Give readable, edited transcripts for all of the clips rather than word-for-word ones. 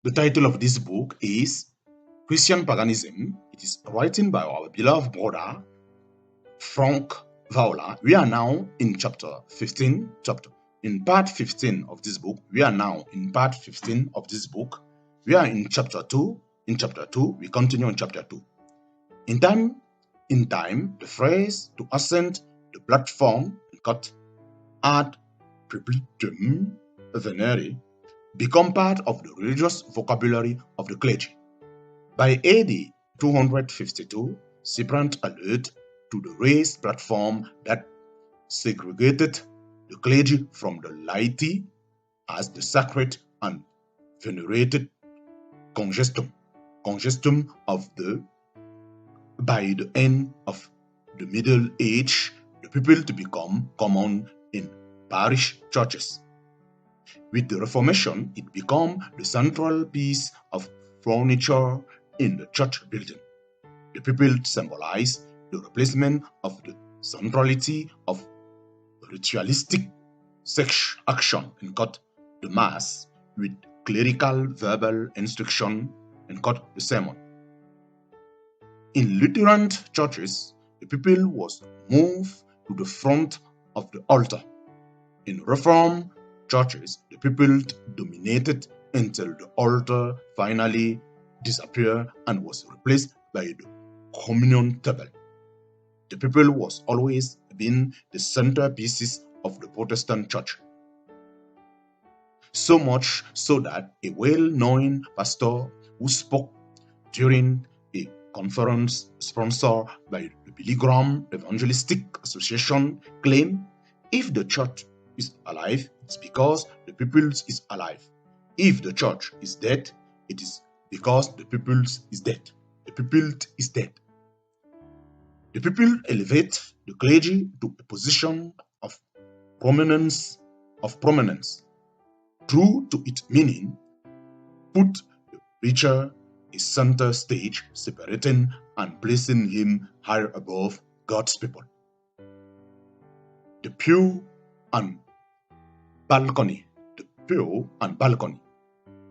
The title of this book is Christian Paganism. It is written by our beloved brother Frank Vaula. We are now in chapter 15. In part 15 of this book. We are now in part 15 of this book. We are in chapter 2. In chapter 2, we continue in chapter 2. In time, the phrase to ascend the platform cut ad preplitum venere become part of the religious vocabulary of the clergy. By AD 252, Cyprian alludes to the raised platform that segregated the clergy from the laity as the sacred and venerated congestum of the. By the end of the Middle Age, the people to become common in parish churches. With the Reformation, it became the central piece of furniture in the church building. The people symbolize the replacement of the centrality of ritualistic sex action in the Mass with clerical verbal instruction in the sermon. In Lutheran churches, the people was moved to the front of the altar. In Reformed churches, the people dominated until the altar finally disappeared and was replaced by the communion table. The people was always been the centerpieces of the Protestant church. So much so that a well-known pastor who spoke during a conference sponsored by the Pilgrim Evangelistic Association claimed, if the church is alive, it's because the people is alive. If the church is dead, it is because the people is dead. The people is dead. The people elevate the clergy to a position of prominence. True to its meaning, put the preacher a center stage, separating and placing him higher above God's people. The pew and balcony.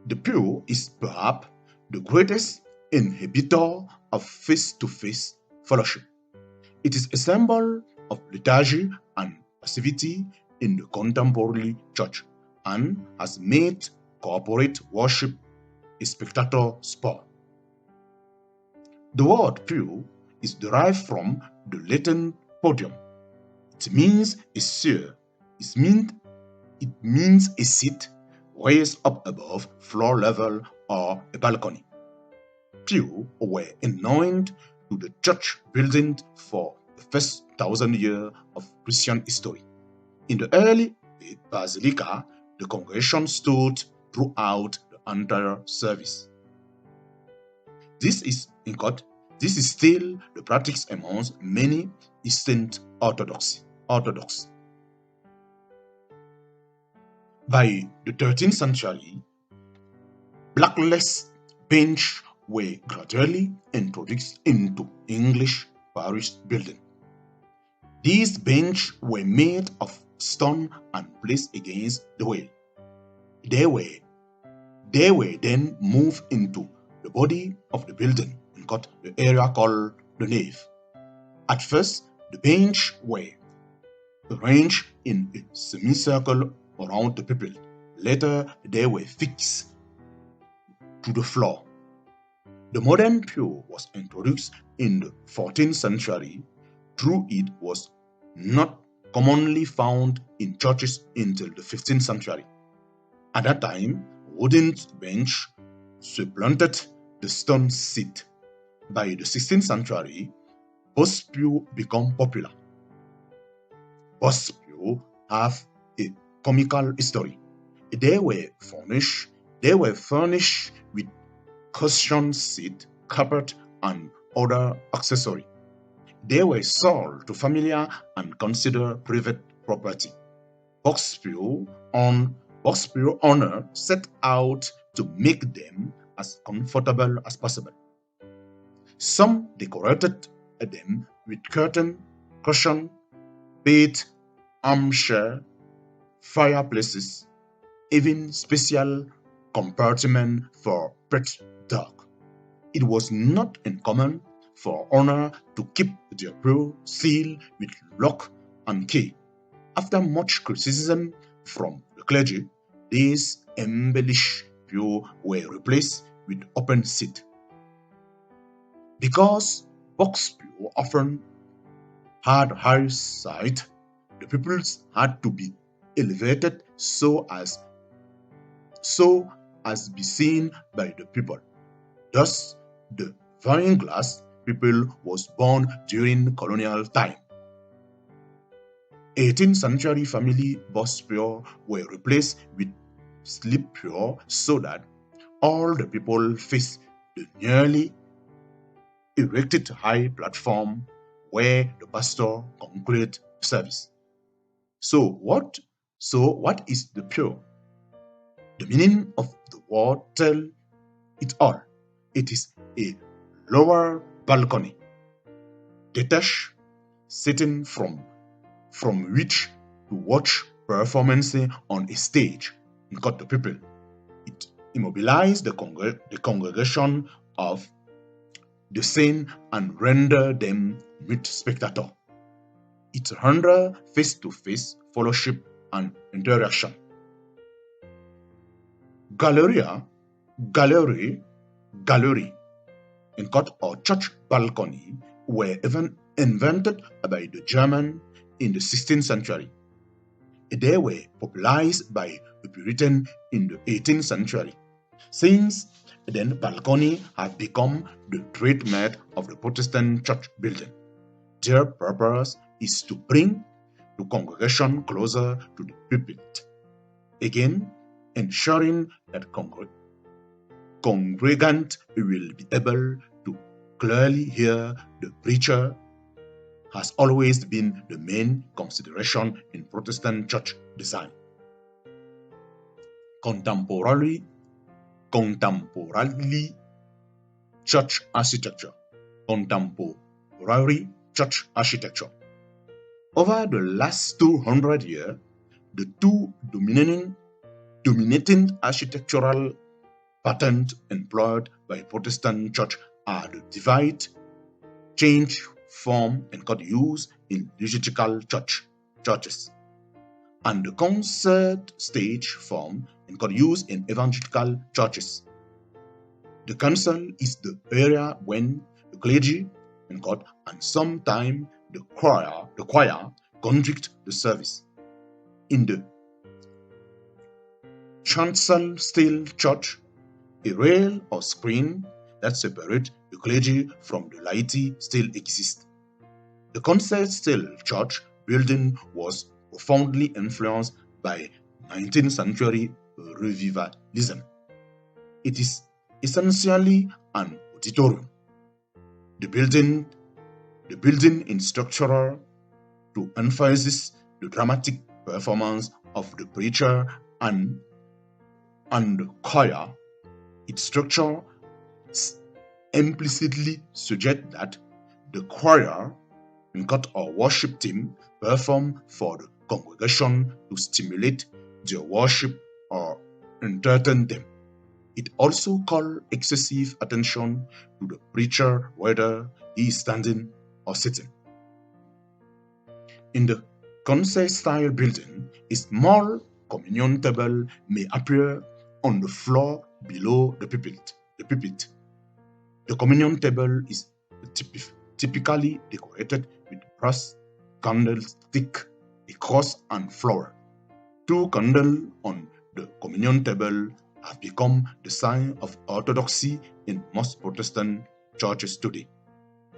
The pew is perhaps the greatest inhibitor of face-to-face fellowship. It is a symbol of liturgy and passivity in the contemporary church and has made corporate worship a spectator sport. The word pew is derived from the Latin podium. It means a seat. It means a seat raised up above floor level or a balcony. Pew were anointed to the church building for the first 1,000 years of Christian history. In the early basilica, the congregation stood throughout the entire service. This is still the practice amongst many Eastern Orthodox. By the 13th century, backless benches were gradually introduced into English parish building. These benches were made of stone and placed against the wall. They were then moved into the body of the building and got the area called the nave. At first, the benches were arranged in a semicircle around the people. Later, they were fixed to the floor. The modern pew was introduced in the 14th century. Though it was not commonly found in churches until the 15th century. At that time, wooden bench supplanted the stone seat. By the 16th century, boss pew became popular. Boss pew have a comical history. They were furnished with cushioned seat, carpet, and other accessories. They were sold to familiar and considered private property. Box pew owner set out to make them as comfortable as possible. Some decorated them with curtain, cushion, bed, armchair, fireplaces, even special compartment for pet dog. It was not uncommon for owner to keep their pew sealed with lock and key. After much criticism from the clergy, these embellished pews were replaced with open seat. Because box pew often had high height, the pupils had to be elevated so as be seen by the people. Thus, the vine glass people was born during colonial time. 18th century family box pew were replaced with slip pew so that all the people face the nearly erected high platform where the pastor concluded service. So what is the pew? The meaning of the word tell it all. It is a lower balcony, detached, sitting from which to watch performance on a stage and cut the people. It immobilized the congregation of the scene and render them mute spectator. It render face-to-face fellowship and interaction. Gallery, in court or church balcony were even invented by the German in the 16th century. They were popularized by the Puritan in the 18th century. Since then, balcony have become the trademark of the Protestant church building. Their purpose is to bring the congregation closer to the pulpit, again ensuring that congregants will be able to clearly hear the preacher. Has always been the main consideration in Protestant church design. Contemporary church architecture. Contemporary church architecture. Over the last 200 years, the two dominating architectural patterns employed by Protestant church are the divide, change form and got used in liturgical churches, and the concert stage form and got used in evangelical churches. The council is the area when the clergy and God and sometimes the choir conduct the service. In the chancel style church, a rail or screen that separates the clergy from the laity still exists. The concert style church building was profoundly influenced by 19th century revivalism. It is essentially an auditorium. The building is structural to emphasize the dramatic performance of the preacher and the choir. Its structure implicitly suggests that the choir and cut or worship team perform for the congregation to stimulate their worship or entertain them. It also calls excessive attention to the preacher whether he is standing or sitting. In the concert style building, a small communion table may appear on the floor below the pulpit. The communion table is typically decorated with brass candlestick, a cross, and flower. 2 candles on the communion table have become the sign of orthodoxy in most Protestant churches today.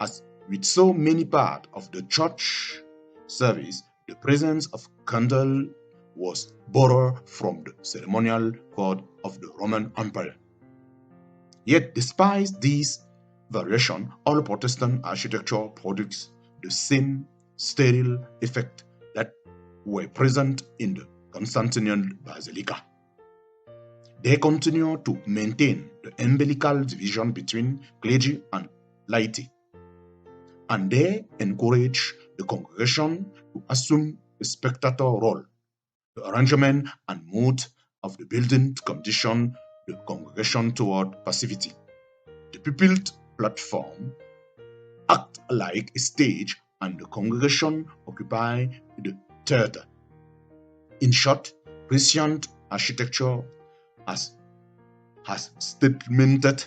As with so many parts of the church service, the presence of candle was borrowed from the ceremonial code of the Roman Empire. Yet, despite these variations, all Protestant architecture products the same sterile effect that were present in the Constantinople Basilica. They continue to maintain the umbilical division between clergy and laity, and they encourage the congregation to assume a spectator role. The arrangement and mood of the building condition the congregation toward passivity. The pulpit platform act like a stage and the congregation occupy the theater. In short, Christian architecture has statemented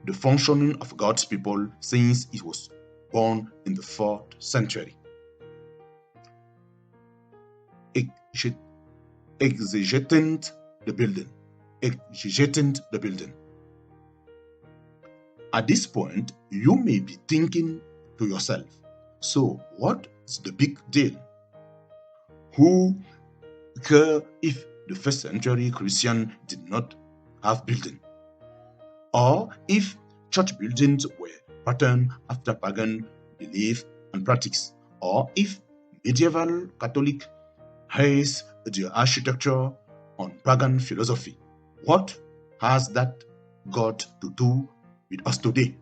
the functioning of God's people since it was born in the 4th century. Exegeting the building. At this point, you may be thinking to yourself, so what is the big deal? Who care if the 1st century Christian did not have building? Or if church buildings were patterned after pagan belief and practice? Or if medieval Catholic has their architecture on pagan philosophy? What has that got to do with us today?